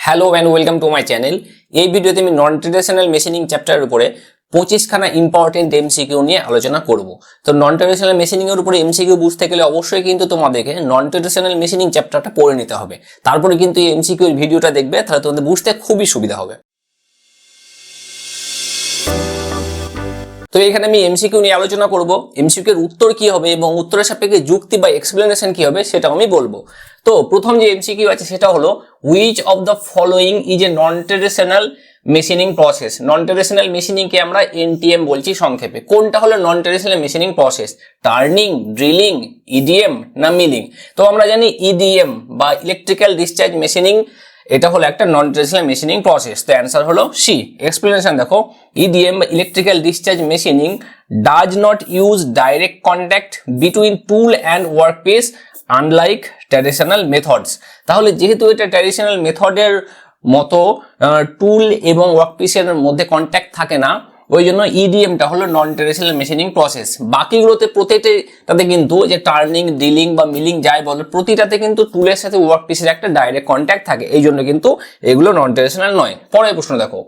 Hello and welcome to my channel. এই ভিডিওতে আমি নন ট্রেডিশনাল মেশিনিং চ্যাপ্টারের উপরে 25খানা ইম্পর্টেন্ট এমসিকিউ নিয়ে আলোচনা করব। তো নন ট্রেডিশনাল মেশিনিং এর উপরে এমসিকিউ বুঝতে গেলে অবশ্যই কিন্তু তোমাদেরকে নন ট্রেডিশনাল মেশিনিং চ্যাপ্টারটা পড়ে নিতে হবে, তারপরে কিন্তু এই এমসিকিউ ভিডিওটা দেখবে, তাহলে তোমাদের বুঝতে খুবই সুবিধা হবে। তো এখানে আমি এমসিকিউ নিয়ে আলোচনা করব, এমসিকিউ এর উত্তর কি হবে এবং উত্তরের সাপেক্ষে যুক্তি বা এক্সপ্লেনেশন কি হবে সেটাও আমি বলবো। তো প্রথম যে এমসিকিউ আছে সেটা হলো which of the following is a non traditional machining process. Non traditional machining কে আমরা এনটিএম বলছি সংক্ষেপে। কোনটা হলো non traditional machining process? Turning, drilling, EDM না মিলিং? তো আমরা জানি ইডিএম বা ইলেকট্রিক্যাল ডিসচার্জ মেশিনিং এটা হলো একটা নন ট্রেডিশনাল মেশিনিং প্রসেস। তো অ্যান্সার হলো সি। এক্সপ্লেনেশন দেখো, ইডিএম বা electrical discharge machining does not use direct contact between tool and workpiece unlike traditional methods. তাহলে যেহেতু এটা ট্র্যাডিশনাল মেথডের মতো টুল এবং ওয়ার্কপিসের মধ্যে কন্ট্যাক্ট থাকে না, ওই জন্য ইডিএমটা হলো নন ট্রেডিশনাল মেশিনিং প্রসেস। বাকিগুলোতে প্রতিটাতে কিন্তু যে টার্নিং, ড্রিলিং বা মিলিং যাই বলো, প্রতিটাতে কিন্তু টুলের সাথে ওয়ার্কপিসের একটা ডাইরেক্ট কন্ট্যাক্ট থাকে, এই জন্য কিন্তু এগুলো নন ট্রেডিশনাল নয়। পরের প্রশ্ন দেখো,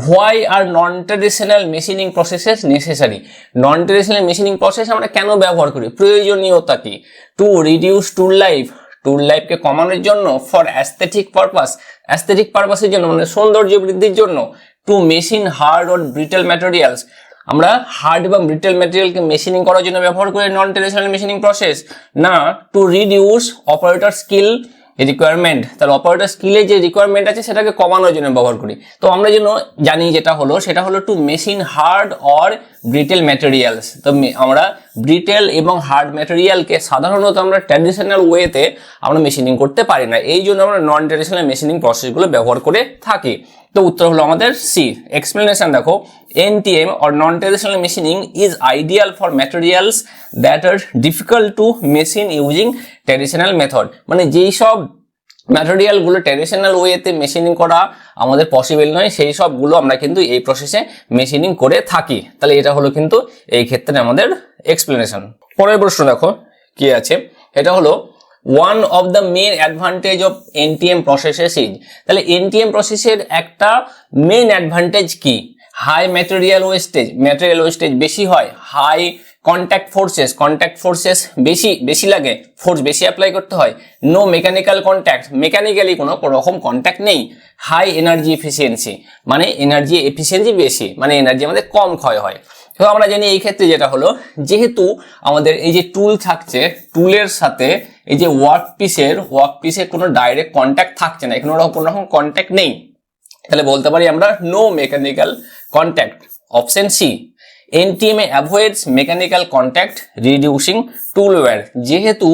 why are non traditional machining processes necessary? Non traditional machining process আমরা কেন ব্যবহার করি, প্রয়োজনীয়তা কি? টু রিডিউস টুল লাইফকে কমানোর জন্য, ফর অ্যাস্থেটিক পারপাস, অ্যাস্থেটিক পারপাসের জন্য মানে সৌন্দর্য বৃদ্ধির জন্য, to machine hard or brittle materials, আমরা হার্ড এবং ব্রিটেল ম্যাটেরিয়ালকে মেশিনিং করার জন্য ব্যবহার করি নন ট্রেডিশনাল মেশিনিং প্রসেস, না to reduce operator skill requirement, operator অপারেটর স্কিলের যে রিকোয়ারমেন্ট আছে সেটাকে কমানোর জন্য ব্যবহার করি। তো আমরা যেন জানি যেটা হলো সেটা হলো to machine hard or brittle materials. তো আমরা ব্রিটেল এবং হার্ড ম্যাটেরিয়ালকে সাধারণত আমরা ট্র্যাডিশনাল ওয়েতে আমরা মেশিনিং করতে পারি না, এই জন্য আমরা নন ট্র্যাডিশনাল মেশিনিং প্রসেসগুলো ব্যবহার করে থাকি। তো উত্তর হলো আমাদের সি। এক্সপ্লেনেশন দেখো, NTM or non-traditional machining is ideal for materials that are difficult to machine using traditional method। মানে যেই সব ম্যাটেরিয়াল গুলো ট্র্যাডিশনাল ওয়েতে মেশিনিং করা আমাদের পসিবল নয়, সেই সবগুলো আমরা কিন্তু এই প্রসেসে মেশিনিং করে থাকি। তাহলে এটা হলো কিন্তু এই ক্ষেত্রে আমাদের এক্সপ্লেনেশন। পরের প্রশ্ন দেখো কি আছে, এটা হলো one of the main advantage of NTM processes is. তাহলে NTM প্রসেসের একটা মেন অ্যাডভান্টেজ কি? হাই ম্যাটেরিয়াল ওয়েস্টেজ বেশি হয়, হাই কন্ট্যাক্ট ফোর্সেস বেশি লাগে, ফোর্স বেশি অ্যাপ্লাই করতে হয়, নো মেকানিক্যাল কন্ট্যাক্ট, মেকানিক্যালি কোনো রকম কন্ট্যাক্ট নেই, হাই এনার্জি এফিসিয়েন্সি মানে এনার্জি এফিসিয়েন্সি বেশি, মানে এনার্জি আমাদের কম ক্ষয় হয়। তো আমরা জানি এই ক্ষেত্রে যেটা হলো, যেহেতু আমাদের এই যে টুল থাকছে, টুলের সাথে এই যে ওয়ার্কপিসের কোনো ডাইরেক্ট কন্ট্যাক্ট থাকছে না, এখানে কোনো রকম কন্ট্যাক্ট নেই, তাহলে বলতে পারি আমরা no mechanical contact. Option C, NTM avoids mechanical contact reducing tool wear. যেহেতু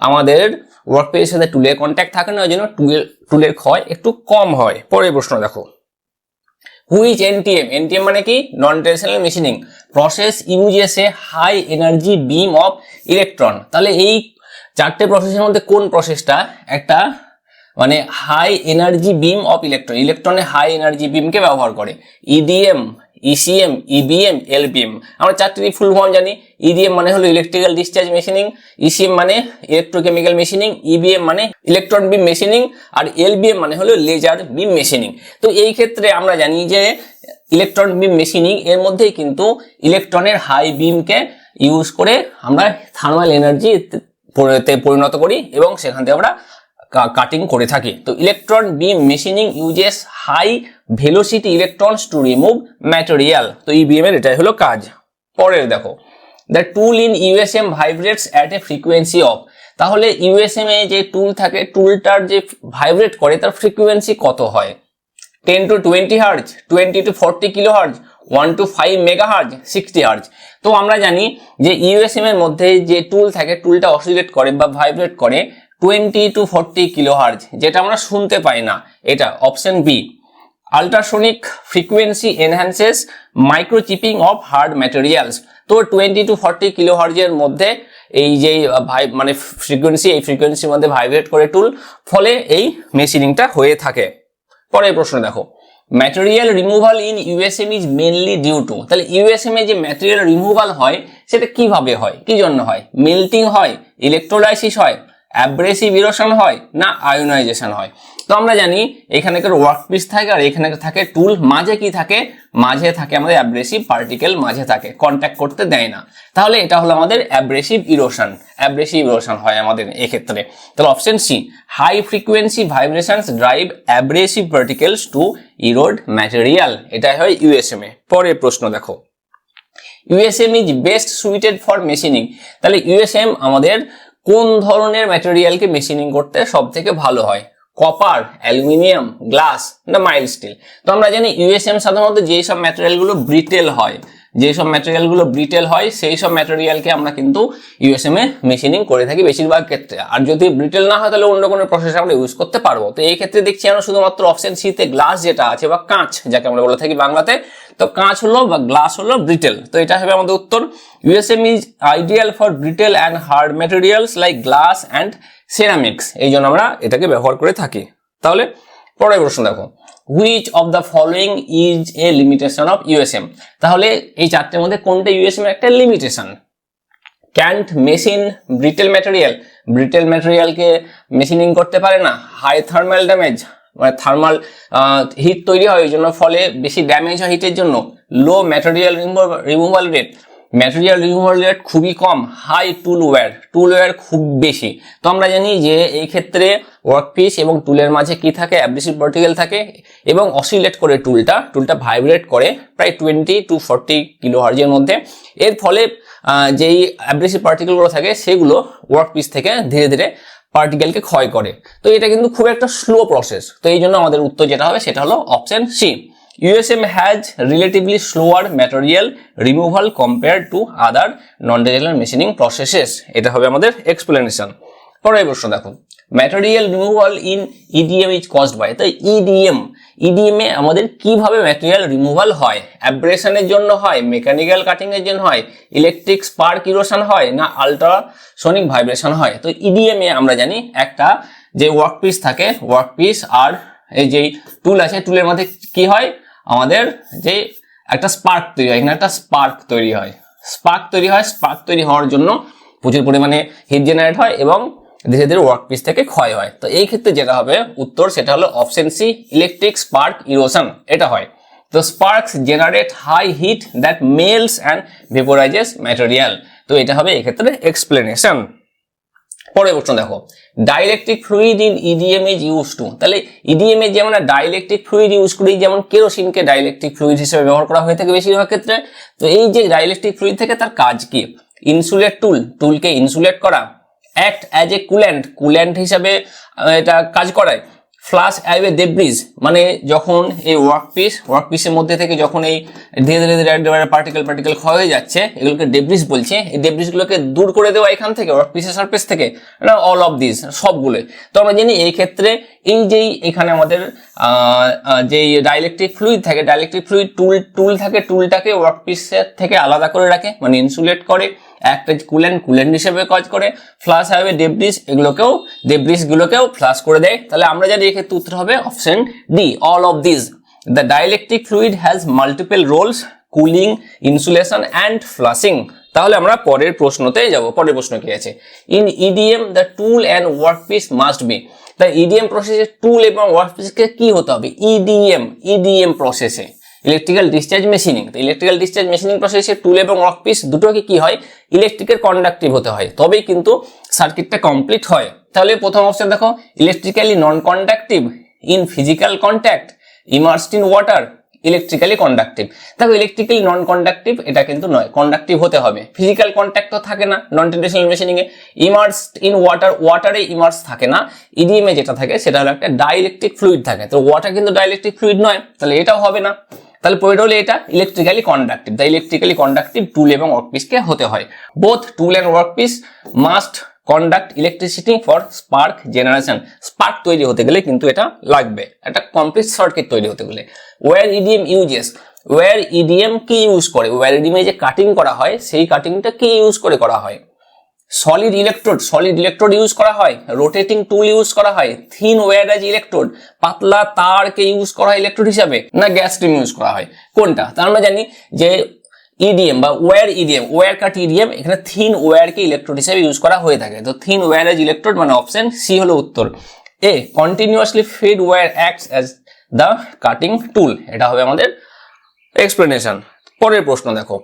আমাদের ওয়ার্কপিসের সাথে টুলের কন্ট্যাক্ট থাকে না, ওই জন্য টুলের ক্ষয় একটু কম হয়। পরের প্রশ্ন দেখো, হুইচ NTM মানে কি? Non traditional machining process uses a high energy beam of electron. তাহলে এই চারটে প্রসেসের মধ্যে কোন প্রসেসটা একটা মানে হাই এনার্জি বিম অফ ইলেকট্রনের হাই এনার্জি বিমকে ব্যবহার করে? EDM, ECM, EBM, LBM। আমরা চারটি ফুল ফর্ম জানি। EDM মানে হলো ইলেকট্রিক্যাল ডিসচার্জ মেশিনিং, ECM মানে ইলেকট্রোকেমিক্যাল মেশিনিং, EBM মানে ইলেকট্রন বিম মেশিনিং, আর LBM মানে হলো লেজার বিম মেশিনিং। তো এই ক্ষেত্রে আমরা জানি যে ইলেকট্রন বিম মেশিনিং এর মধ্যেই কিন্তু ইলেকট্রনের হাই বিমকে ইউজ করে আমরা থার্মাল এনার্জি পরিণত করি এবং সেখান থেকে আমরা কাটিং করে থাকি। তো electron beam machining uses high velocity electrons to remove material. তো EBM এর এটাই হলো কাজ। পরের দেখো, the tool in USM vibrates at a frequency of. তাহলে USM এ যে টুল থাকে, টুলটার যে ভাইব্রেট করে তার ফ্রিকোয়েন্সি কত হয়? 10 to 20 hertz, 20 to 40 kilo hertz, 1 to 5 mega hertz, 60 hertz. তো আমরা জানি যে USM এর মধ্যে যে টুল থাকে, টুলটা অসিলেট করে বা ভাইব্রেট করে 20 to 40 কিলো হার্জ, যেটা আমরা শুনতে পাই না। এটা option B. Ultrasonic frequency enhances microchipping of hard materials. তো 20 to 40 কিলো হার্জের মধ্যে এই যে মানে ফ্রিকোয়েন্সি, এই ফ্রিকোয়েন্সির মধ্যে ভাইব্রেট করে টুল, ফলে এই মেশিনিংটা হয়ে থাকে। পরের প্রশ্ন দেখো, material removal in USM is mainly due to. তাহলে USM এ যে ম্যাটেরিয়াল রিমুভাল হয় সেটা কিভাবে হয়, কি জন্য হয়? মেল্টিং হয়, ইলেকট্রোলাইসিস হয়, অ্যাব্রেসিভ ইরোশন হয় না আয়োনাইজেশন হয়? তো আমরা জানি এখানকার ওয়ার্কপিস থাকে আর এখানে থাকে টুল, মাঝে কি থাকে, মাঝে থাকে আমাদের অ্যাব্রেসিভ পার্টিকেল, মাঝে থাকে, কন্ট্যাক্ট করতে দেয় না। তাহলে এটা হলো আমাদের অ্যাব্রেসিভ ইরোশন, অ্যাব্রেসিভ ইরোশন হয় আমাদের এক্ষেত্রে। তাহলে option C, high frequency vibrations drive abrasive particles to erode material, এটাই হয় ইউএসএম এ। পরের প্রশ্ন দেখো, USM is best suited for machining. তাহলে ইউএসএম আমাদের কোন ধরনের ম্যাটেরিয়ালকে মেশিনিং করতে সব থেকে ভালো হয়? কপার, অ্যালুমিনিয়াম, গ্লাস না মাইল্ড স্টিল? তো আমরা জানি ইউএসএম সাধারণত যেই সব ম্যাটেরিয়ালগুলো ব্রিটেল হয়, যেসব ম্যাটেরিয়ালগুলো ব্রিটেল হয় সেই সব ম্যাটেরিয়ালকে আমরা কিন্তু ইউএসএম এ মেশিনিং করে থাকি বেশিরভাগ ক্ষেত্রে। আর যদি ব্রিটেল না হয় তাহলে অন্য কোনো প্রসেস আমরা ইউজ করতে পারবো। তো এই ক্ষেত্রে দেখছি আমরা শুধুমাত্র অপশন সি তে গ্লাস যেটা আছে বা কাঁচ যাকে আমরা বলে থাকি বাংলাতে, তো কাঁচ হলো বা গ্লাস হলো ব্রিটেল। তো এটা হবে আমাদের উত্তর। USM is ideal for brittle and hard materials like glass and ceramics, এই জন্য আমরা এটাকে ব্যবহার করে থাকি। তাহলে পরের প্রশ্ন দেখো, which of the following is a limitation of USM? তাহলে এই চারটের মধ্যে কোনটা ইউএসএম এর একটা limitation? Can't machine brittle material, brittle ম্যাটেরিয়ালকে মেশিনিং করতে পারে না। হাই থার্মাল ড্যামেজ, মানে থার্মাল হিট তৈরি হয় ওই জন্য, ফলে বেশি ড্যামেজ হয় হিটের জন্য। Low material removal rate, material removal rate খুবই কম। High tool wear, tool wear খুব বেশি। তো আমরা জানি যে এই ক্ষেত্রে ওয়ার্কপিস এবং টুলের মাঝে কি থাকে, অ্যাব্রেসিভ পার্টিকেল থাকে এবং অসিলেট করে টুলটা ভাইব্রেট করে প্রায় 20 to 40 কিলোহার্জের মধ্যে। এর ফলে যেই অ্যাব্রেসিভ পার্টিকেলগুলো থাকে সেগুলো ওয়ার্কপিস থেকে ধীরে ধীরে পার্টিকেলকে ক্ষয় করে। তো এটা কিন্তু খুব একটা স্লো প্রসেস। তো এই জন্য আমাদের উত্তর যেটা হবে সেটা হলো option C, USM has relatively slower material removal compared to other non-digital machining processes, এটা হবে আমাদের explanation। পরের প্রশ্ন দেখো, material removal in EDM is caused by, তো EDM এ আমাদের কিভাবে ম্যাটেরিয়াল রিমুভাল হয়? অ্যাব্রেশনের জন্য হয়, মেকানিক্যাল কাটিং এর জন্য হয়, ইলেকট্রিক স্পার্ক ইরোশন হয় না আল্ট্রাসনিক ভাইব্রেশন হয়? তো EDM এ আমরা জানি একটা যে ওয়ার্কপিস থাকে, ওয়ার্কপিস আর এই যে টুল আছে, টুলের মধ্যে কি হয়, আমাদের যে একটা স্পার্ক তৈরি হয়, এখানে একটা স্পার্ক তৈরি হয়, স্পার্ক তৈরি হওয়ার জন্য প্রচুর পরিমাণে হিট জেনারেট হয় এবং ধীরে ধীরে ওয়ার্কপিস থেকে ক্ষয় হয়। তো এই ক্ষেত্রে যেটা হবে উত্তর সেটা হলো option C, electric spark erosion, এটা হয়। তো sparks generate high heat that melts and vaporises material, তো এটা হবে এই ক্ষেত্রে এক্সপ্লেনেশন। পরের প্রশ্ন দেখো, dielectric fluid in EDM is use to. তাহলে ইডিএম এ যেমন ডাইইলেকট্রিক ফ্লুইড ইউজ করি, যেমন কেরোসিনকে ডাইইলেকট্রিক ফ্লুইড হিসেবে ব্যবহার করা হয়ে থাকে বেশিরভাগ ক্ষেত্রে। তো এই যে ডাইইলেকট্রিক ফ্লুইড থেকে তার কাজ কি? ইনসুলেট টুলকে ইনসুলেট করা, অ্যাক্ট অ্যাজ এ কুল্যান্ট হিসাবে এটা কাজ করায়, ফ্লাশ অ্যাওয়ে ডেব্রিজ, মানে যখন এই ওয়ার্কপিসের মধ্যে থেকে যখন এই ধীরে ধীরে পার্টিকেল ক্ষয় হয়ে যাচ্ছে, এগুলোকে ডেব্রিজ বলছে, এই ডেব্রিজগুলোকে দূর করে দেওয়া এখান থেকে ওয়ার্কপিসের সারফেস থেকে, অল অফ দিস সবগুলো। তো আমরা জানি এই ক্ষেত্রে এই যেই এখানে আমাদের যে ডাইইলেকট্রিক ফ্লুইড থাকে, ডাইইলেকট্রিক ফ্লুইড টুল থাকে, টুলটাকে ওয়ার্কপিসের থেকে আলাদা করে রাখে, মানে ইনসুলেট করে, একটা কুল্যান্ট হিসেবে কাজ করে, ফ্লাশ হাইওয়ে ডেব্রিসগুলোকেও ফ্লাশ করে দেয়। তাহলে আমরা জানি এক্ষেত্রে উত্তর হবে option D, all of this. The dielectric fluid has multiple roles, cooling, insulation and flushing. তাহলে আমরা পরের প্রশ্নতে যাব। পরের প্রশ্ন কি আছে? In EDM the tool and workpiece must be. তাই ইডিএম প্রসেসে টুল এবং ওয়ার্কপিসকে কি হতে হবে? ইডিএম প্রসেসে ইলেকট্রিক্যাল ডিসচার্জ মেশিনিং। তো ইলেকট্রিক্যাল ডিসচার্জ মেশিনিং প্রসেসে টুল এবং ওয়ার্কপিস দুটোকে কি হয়, ইলেকট্রিকের কন্ডাক্টিভ হতে হয়, তবেই কিন্তু সার্কিটটা কমপ্লিট হয়। তাহলে প্রথম অপশন দেখো, electrically non conductive, in physical contact, immersed in water, electrically conductive. দেখো ইলেকট্রিক্যালি নন কন্ডাক্টিভ এটা কিন্তু নয়, কন্ডাক্টিভ হতে হবে। ফিজিক্যাল কন্ট্যাক্ট তো থাকে না নন ট্রেডিশনাল মেশিনিং এ। ইমার্সড ইন ওয়াটার, ওয়াটারে ইমার্স থাকে না। ইডিএম এ যেটা থাকে সেটা হলো একটা ডাইইলেকট্রিক ফ্লুইড থাকে, তো ওয়াটার কিন্তু ডাইইলেকট্রিক ফ্লুইড নয়, তাহলে এটাও হবে না। তাহলে পয়েন্ট হলো এটা ইলেকট্রিক্যালি কন্ডাক্টিভ। তাই ইলেকট্রিক্যালি কন্ডাক্টিভ টুল এবং ওয়ার্কপিসকে হতে হয়। Both tool and workpiece must conduct electricity for spark generation. Spark তৈরি হতে গেলে কিন্তু এটা লাগবে, একটা কমপ্লিট সার্কিট তৈরি হতে গেলে। Wire EDM uses, wire EDM কি ইউজ করে? ওয়্যার ইডিএম এ যে কাটিং করা হয় সেই কাটিংটা কি ইউজ করে করা হয়? সলিড ইলেকট্রোড ইউজ করা হয়, রোটেটিং টুল ইউজ করা হয়, থিন ওয়্যারেজ ইলেকট্রোড, পাতলা তারকে ইউজ করা হয় ইলেকট্রোড হিসাবে, না গ্যাস স্ট্রিম ইউজ করা হয়? কোনটা? তার আমরা জানি যে ইডিএম বা wire EDM, wire cut EDM, এখানে থিন ওয়্যারকে ইলেকট্রোড হিসেবে ইউজ করা হয়ে থাকে। তো থিন ওয়্যার এজ ইলেকট্রোড মানে অপশন সি হলো উত্তর। A continuously fed wire acts as the cutting tool, এটা হবে আমাদের এক্সপ্লেনেশন। পরের প্রশ্ন দেখো,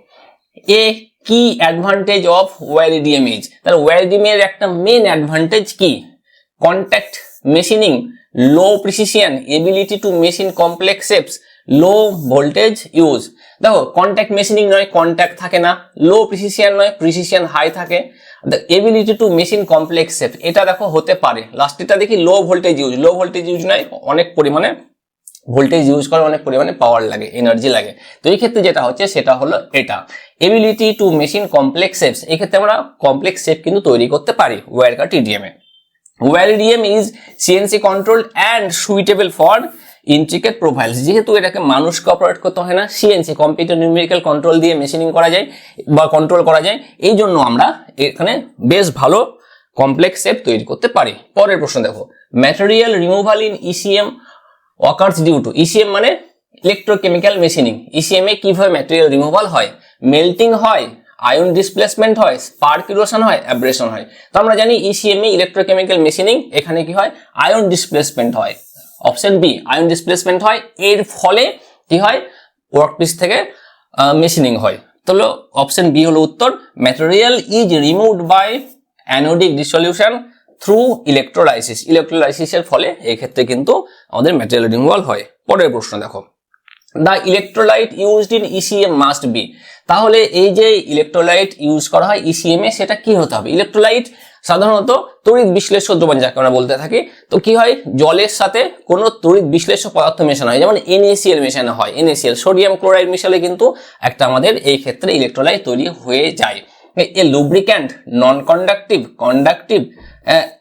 a key advantage of wire EDM is, তাহলে ওয়্যার ইডিএম এর একটা মেন অ্যাডভান্টেজ কি? Contact machining, low precision, ability to machine complex shapes, low voltage use. দেখো কন্ট্যাক্ট মেশিনিং নয়, কন্ট্যাক্ট থাকে না, লো প্রিসিশন নয়, প্রিসিশন হাই থাকে, ability to machine complex shape, এটা দেখো হতে পারে। লাস্টেরটা দেখি low voltage use, low voltage use নয়, অনেক পরিমাণে ভোল্টেজ ইউজ করে, অনেক পরিমাণে পাওয়ার লাগে, এনার্জি লাগে। তো এই ক্ষেত্রে যেটা হচ্ছে সেটা হলো এটা ability to machine complex shapes, এই ক্ষেত্রে আমরা কমপ্লেক্স শেপ কিন্তু তৈরি করতে পারি ওয়্যার কাট ইডিএম এ। Wire EDM is CNC control and suitable for intricate profiles, যেহেতু এটাকে মানুষকে অপারেট করতে হয় না, সিএনসি কম্পিউটার নিউমেরিক্যাল কন্ট্রোল দিয়ে মেশিনিং করা যায় বা কন্ট্রোল করা যায়, এই জন্য আমরা এখানে বেশ ভালো কমপ্লেক্স শেপ তৈরি করতে পারি। পরের প্রশ্ন দেখো, material removal in ECM occurs due to, ECM মানে ইলেকট্রোকেমিক্যাল মেশিনিং, ইসিএম এ কিভাবে ম্যাটেরিয়াল রিমুভাল হয়? মেল্টিং হয়, আয়ন ডিসপ্লেসমেন্ট হয়, স্পার্ক ইরোশন হয়, অ্যাব্রেশন হয়। তো আমরা জানি ইসিএম এ ইলেকট্রোকেমিক্যাল মেশিনিং, এখানে কি হয়? আয়ন ডিসপ্লেসমেন্ট হয়, অপশন বি আয়ন ডিসপ্লেসমেন্ট হয়, এর ফলে কি হয়? ওয়ার্কপিস থেকে মেশিনিং হয়। তাহলে অপশন বি হলো উত্তর। Material is removed by anodic dissolution through electrolysis, ইলেকট্রোলাইসিসের ফলে এই ক্ষেত্রে কিন্তু আমাদের ম্যাটেরিয়াল রিমুভাল হয়। পরের প্রশ্ন দেখো, the electrolyte used in ECM must be, তাহলে এই যে ইলেকট্রোলাইট ইউজ করা হয় ইসিএম এ সেটা কি হতে হবে? ইলেকট্রোলাইট সাধারণত তড়িৎ বিশ্লেষ্য দ্রবণ যাকে আমরা বলতে থাকি। তো কি হয়? জলের সাথে কোনো তড়িৎ বিশ্লেষ্য পদার্থ মেশানো হয়, যেমন NaCl মেশানো হয়, NaCl সোডিয়াম ক্লোরাইড মিশালে কিন্তু একটা আমাদের এই ক্ষেত্রে ইলেকট্রোলাইট তৈরি হয়ে যায়। এ লুব্রিক্যান্ট, নন কন্ডাক্টিভ, কন্ডাক্টিভ,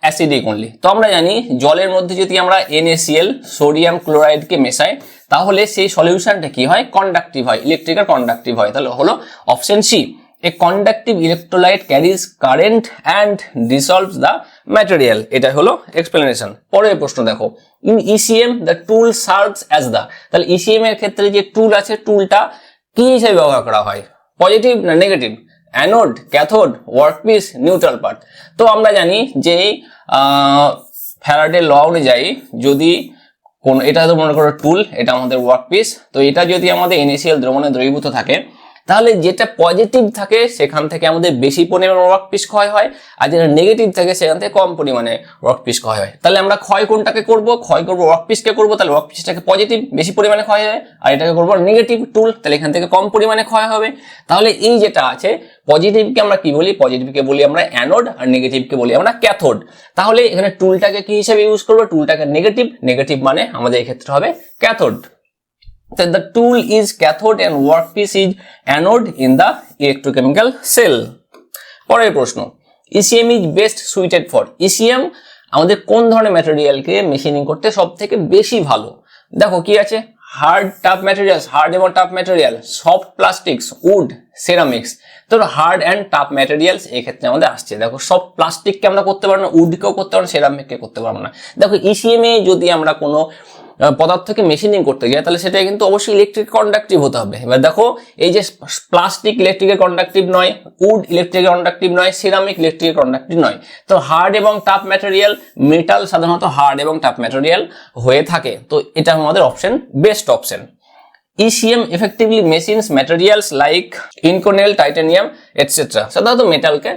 অ্যাসিডিক অনলি। তো আমরা জানি জলের মধ্যে যদি আমরা NaCl সোডিয়াম ক্লোরাইডকে মেশাই তাহলে সেই সলিউশনটা কি হয়? কন্ডাক্টিভ হয়, ইলেকট্রিক্যাল কন্ডাক্টিভ হয়। তাহলে হলো option C, a conductive electrolyte carries current and dissolves the material, এটা হলো এক্সপ্লেনেশন। পরের প্রশ্ন দেখো, in ECM the tool serves as the, তাহলে ইসিএম এর ক্ষেত্রে যে টুল আছে টুলটা কি হিসেবে ব্যবহার করা হয়? পজিটিভ না negative? Anode, cathode, workpiece, neutral part. তো আমরা জানি যে ফ্যারাডের ল অনুযায়ী যদি কোন, এটা তো মনে করো টুল, এটা আমাদের ওয়ার্কপিস, তো এটা যদি আমাদের NaCl দ্রবণে দ্রবীভূত থাকে তাহলে যেটা পজিটিভ থাকে সেখান থেকে আমাদের বেশি পরিমাণে ওয়ার্কপিস ক্ষয় হয়, আর যেটা নেগেটিভ থাকে সেখান থেকে কম পরিমাণে ওয়ার্কপিস ক্ষয় হয়। তাহলে আমরা ক্ষয় কোনটাকে করব? ক্ষয় করব ওয়ার্কপিসকে করব, তাহলে ওয়ার্কপিসটাকে পজিটিভ বেশি পরিমাণে ক্ষয় হয়, আর এটাকে করব নেগেটিভ টুল, তাহলে এখান থেকে কম পরিমাণে ক্ষয় হবে। তাহলে এই যেটা আছে পজিটিভকে আমরা কি বলি? পজিটিভকে বলি আমরা অ্যানোড, আর নেগেটিভকে বলি আমরা ক্যাথোড। তাহলে এখানে টুলটাকে কি হিসেবে ইউজ করব? টুলটাকে নেগেটিভ, নেগেটিভ মানে আমাদের এই ক্ষেত্রে হবে cathode. So the tool is cathode and workpiece is anode in the electrochemical cell. পরের প্রশ্ন, ECM is best suited for, ECM আমাদের কোন ধরনের ম্যাটেরিয়ালকে মেশিনিং করতে সব থেকে বেশি ভালো? দেখো কি আছে, হার্ড টাফ ম্যাটেরিয়ালস, হার্ড এবং tough material, soft plastics, wood, ceramics. তো হার্ড অ্যান্ড টাফ ম্যাটেরিয়ালস এই ক্ষেত্রে আমাদের আসছে। দেখো সফট প্লাস্টিককে আমরা করতে পারবো না, উডকেও করতে পারবো না, সেরামিককে করতে পারবো না। দেখো ECM এ যদি আমরা কোনো পদার্থকে মেশিনিং করতে যায় তাহলে সেটা কিন্তু অবশ্যই ইলেকট্রিক কন্ডাক্টিভ হতে হবে। এবার দেখো এই যে প্লাস্টিক ইলেকট্রিকের কন্ডাক্টিভ নয়, উড ইলেকট্রিক কন্ডাক্টিভ নয়, সিরামিক ইলেকট্রিক কন্ডাক্টিভ নয়। তো হার্ড এবং টাফ ম্যাটেরিয়াল, মেটাল সাধারণত হার্ড এবং টাফ ম্যাটেরিয়াল হয়ে থাকে। তো এটা আমাদের option, best option. ECM effectively machines materials like Inconel, titanium, etc. সাধারণত মেটালকে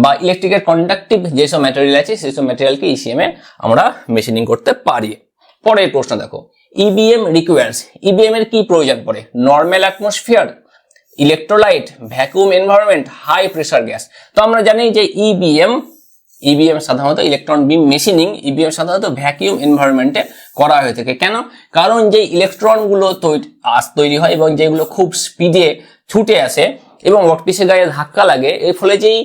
বা ইলেকট্রিকের কন্ডাক্টিভ যেসব ম্যাটেরিয়াল আছে সেসব ম্যাটেরিয়ালকে ECM এ আমরা মেশিনিং করতে পারি। পরের প্রশ্ন দেখো, EBM রিকোয়ার্স, EBM এর কি প্রয়োজন পড়ে? Normal atmosphere, electrolyte, vacuum environment, high pressure gas. তো আমরা জানি যে EBM সাধারণত ইলেকট্রন বিম মেশিনিং, EBM সাধারণত ভ্যাকুয়াম এনভায়রনমেন্টে করা হয়ে থাকে। কেন? কারণ যে ইলেকট্রনগুলো তৈরি হয় এবং যেগুলো খুব স্পিডে ছুটে আসে এবং ওয়ার্কপিসের গায়ে ধাক্কা লাগে, এর ফলে যেই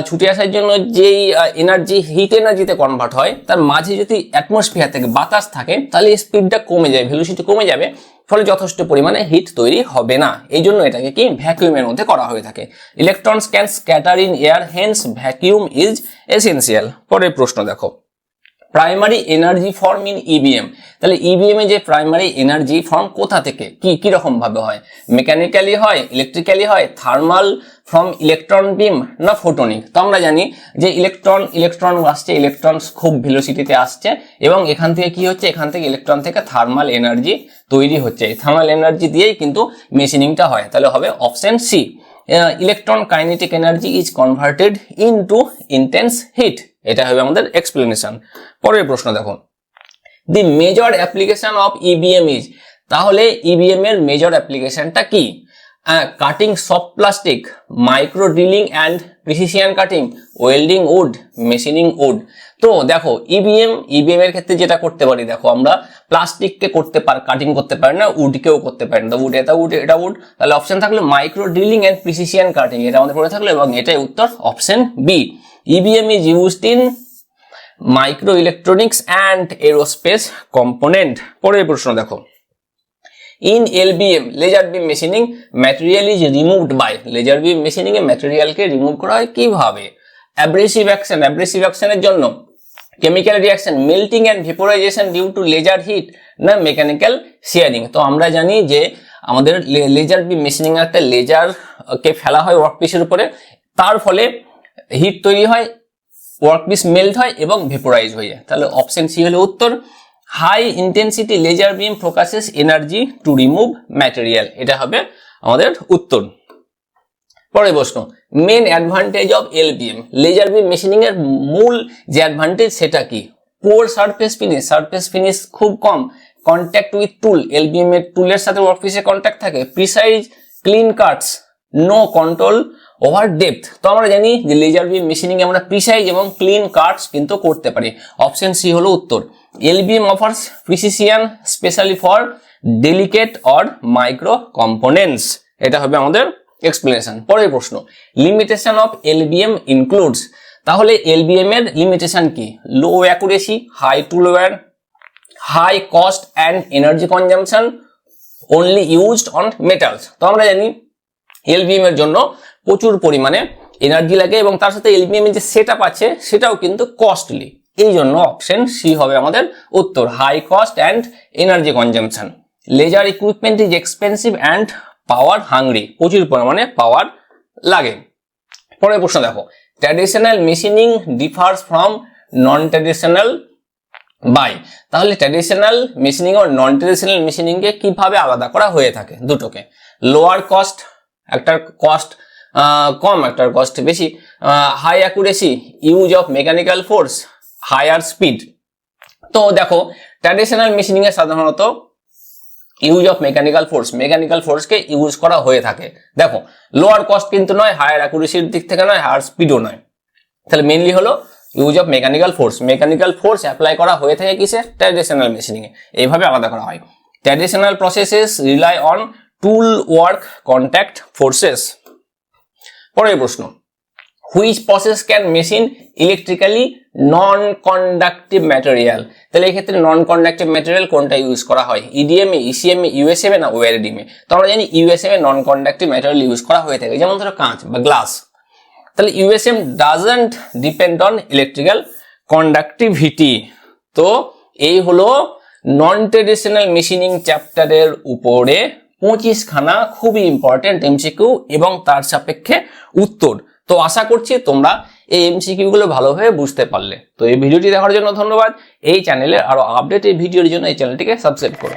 ছুটে আসার জন্য যেই এনার্জি হিট এনার্জিতে কনভার্ট হয় তার মাঝে যদি অ্যাটমসফিয়ার থেকে বাতাস থাকে তাহলে স্পিডটা কমে যাবে, ভেলোসিটি কমে যাবে, ফলে যথেষ্ট পরিমাণে হিট তৈরি হবে না। এই জন্য এটাকে কি ভ্যাকুয়ামের মধ্যে করা হয়ে থাকে। Electrons can scatter in air, hence vacuum is essential. পরের প্রশ্ন দেখো, primary energy form in EVM. তাহলে ইভিএম এ যে প্রাইমারি এনার্জি ফর্ম কোথা থেকে, কি রকম ভাবে হয়? মেকানিক্যালি হয়, ইলেকট্রিক্যালি হয়, থার্মাল ফ্রম ইলেকট্রন বিম, না ফোটনিক? তো আমরা জানি যে ইলেকট্রন আসছে, ইলেকট্রন খুব ভেলোসিটিতে আসছে এবং এখান থেকে কি হচ্ছে, এখান থেকে ইলেকট্রন থেকে থার্মাল এনার্জি তৈরি হচ্ছে। এই থার্মাল এনার্জি দিয়েই কিন্তু মেশিনিংটা হয়। তাহলে হবে option C, electron kinetic energy is converted into intense heat. এটা হবে আমাদের এক্সপ্লেনেশন। পরের প্রশ্ন দেখো, the major application of EVM is. তাহলে ইভিএম এর মেজর অ্যাপ্লিকেশনটা কি? Cutting soft plastic, micro drilling and precision cutting, welding wood, machining wood. তো দেখো ইভিএম এর ক্ষেত্রে যেটা করতে পারি, দেখো আমরা প্লাস্টিককে কাটিং করতে পারি না, উডকেও করতে পারি না। এটা উড, তাহলে অপশন থাকলো micro drilling and precision cutting, এটা আমাদের পড়ে থাকলো এবং এটাই উত্তর option B. EBM is used in micro electronics and aerospace component. পরের প্রশ্ন দেখো, in LBM laser beam machining material is removed by. Laser beam machining এ ম্যাটেরিয়ালকে রিমুভ করা হয় কিভাবে? অ্যাব্রেসিভ অ্যাকশনের জন্য, chemical reaction, melting and vaporisation due to laser heat, না মেকানিক্যাল শিয়ারিং। তো আমরা জানি যে আমাদের লেজার বিম মেশিনিং এর একটা লেজার কে ফেলা হয় ওয়ার্কপিসের উপরে, তার ফলে হিট তৈরি হয়, ওয়ার্কপিস মেল্ট হয় এবং ভেপোরাইজ হয়ে যায়। তাহলে অপশন সি হলো উত্তর। High intensity laser beam focuses energy to remove material, এটা হবে আমাদের উত্তর। পরের প্রশ্ন, main advantage of LBM. Laser beam machining এর মূল যে অ্যাডভান্টেজ সেটা কি? পুয়ার সারফেস ফিনিশ খুব কম, কন্ট্যাক্ট উইথ টুল, এলবিএম এর টুলের সাথে ওয়ার্কপিসে কন্ট্যাক্ট থাকে, precise clean cuts, no control over depth. তো আমরা জানি যে লেজার বিম মেশিনিং এ আমরা প্রিসাইজ এবং ক্লিন কাটস কিন্তু করতে পারি। অপশন সি হলো উত্তর। LBM offers precision specially for delicate or micro components, এটা হবে আমাদের এক্সপ্লেনেশন। পরের প্রশ্ন, লিমিটেশন অফ এলবিএম ইনক্লুডস। তাহলে এলবিএম এর লিমিটেশন কি? Low accuracy, high tool wear, high cost and energy consumption, only used on metals. তো আমরা জানি এলবিএম এর জন্য প্রচুর পরিমাণে এনার্জি লাগে এবং তার সাথে এলবিএম এর যে সেটআপ আছে সেটাও কিন্তু কস্টলি। এই জন্য অপশন সি হবে আমাদের উত্তর, high cost and energy consumption. Laser equipment is expensive and power hungry, প্রচুর পরিমাণে পাওয়ার লাগে। পরের প্রশ্ন দেখো, traditional machining differs from non traditional by. তাহলে ট্র্যাডিশনাল মেশিনিং ও নন ট্র্যাডিশনাল মেশিনিং কে কিভাবে আলাদা করা হয়ে থাকে? দুটোকে, লোয়ার কস্ট, একটার কস্ট কম, একটার কস্ট বেশি, high accuracy, use of mechanical force, higher speed. তো দেখো ট্র্যাডিশনাল মেশিনিং এ সাধারণত ইউজ অফ মেকানিক্যাল ফোর্সকে ইউজ করা হয়ে থাকে। দেখো লোয়ার কস্ট কিন্তু নয়, হায়ার অ্যাকুরেসির দিক থেকে নয়, হায়ার স্পিডও নয়। তাহলে মেইনলি হলো use of mechanical force apply করা হয়ে থাকে কিসে? ট্র্যাডিশনাল মেশিনিং এ। এইভাবে আলাদা করা হয়। Traditional processes rely on tool work contact forces. পরের প্রশ্ন, which process can machine electrically non conductive material. তাহলে এই ক্ষেত্রে নন কন্ডাক্টিভ ম্যাটেরিয়াল কোনটা ইউজ করা হয়? ইডিএম এ, ইসিএম এ, ইউএসএম এ, না ওয়ারডিএম এ? তো আমরা জানি ইউএসএম এ নন কন্ডাক্টিভ ম্যাটেরিয়াল ইউজ করা হয়ে থাকে, যেমন ধরো কাঁচ বা গ্লাস। তাহলে USM doesn't depend on electrical conductivity. তো এই হলো নন ট্রেডিশনাল মেশিনিং চ্যাপ্টারের উপরে 25 খানা খুবই ইম্পর্টেন্ট এমসিকিউ এবং তার সাপেক্ষে উত্তর। তো আশা করছি তোমরা এই এমসিকিউ গুলো ভালোভাবে বুঝতে পারলে। তো এই ভিডিওটি দেখার জন্য ধন্যবাদ। এই চ্যানেলে আরো আপডেট এই ভিডিওর জন্য এই চ্যানেলটিকে সাবস্ক্রাইব করো।